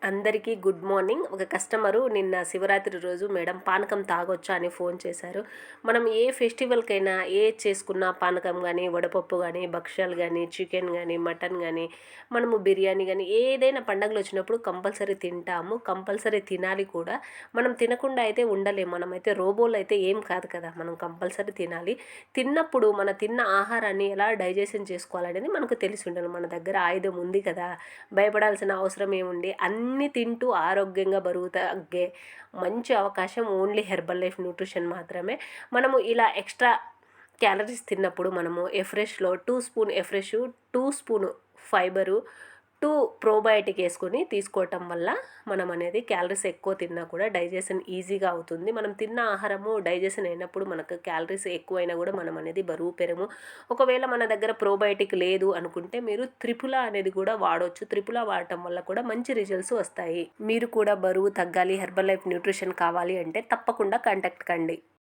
అందరికీ good morning. ఒక customer నిన్న శివరాత్రి రోజు మేడం పానకం తాగొచ్చా అని ఫోన్ చేశారు. మనం ఏ ఫెస్టివల్‌కైనా ఏది చేసుకున్నా పానకం గానీ, వడపప్పు గానీ, భక్షాలు గానీ, చికెన్ గానీ, మటన్ గానీ, మనము బిర్యానీ గానీ ఏదైనా పండగలొచ్చినప్పుడు కంపల్సరీ తింటాము. కంపల్సరీ తినాలి కూడా. మనం తినకుండా అయితే ఉండలేము. మనమైతే రోబోలైతే ఏం కాదు కదా! మనం కంపల్సరీ తినాలి. తిన్నప్పుడు మన తిన్న ఆహారాన్ని ఎలా డైజెషన్ చేసుకోవాలనేది మనకు తెలిసి ఉండాలి. మన దగ్గర ఆయుధం ఉంది కదా! భయపడాల్సిన అవసరం ఏముంది? అన్నీ తింటూ ఆరోగ్యంగా బరువు తగ్గే మంచి అవకాశం ఓన్లీ హెర్బల్ లైఫ్ న్యూట్రిషన్ మాత్రమే. మనము ఇలా ఎక్స్ట్రా క్యాలరీస్ తిన్నప్పుడు మనము ఎఫ్రెష్‌లో 2 spoon afresh, 2 spoon fibre, 2 probiotic వేసుకొని తీసుకోవటం వల్ల మనం అనేది క్యాలరీస్ ఎక్కువ తిన్నా కూడా డైజెషన్ ఈజీగా అవుతుంది. మనం తిన్న ఆహారము డైజెషన్ అయినప్పుడు మనకు క్యాలరీస్ ఎక్కువైనా కూడా మనం అనేది బరువు పెరము. ఒకవేళ మన దగ్గర ప్రోబయోటిక్ లేదు అనుకుంటే మీరు త్రిపుల అనేది కూడా వాడొచ్చు. త్రిపుల వాడటం వల్ల కూడా మంచి రిజల్ట్స్ వస్తాయి. మీరు కూడా బరువు తగ్గాలి, హెర్బల్ లైఫ్ న్యూట్రిషన్ కావాలి అంటే తప్పకుండా కాంటాక్ట్ కండి.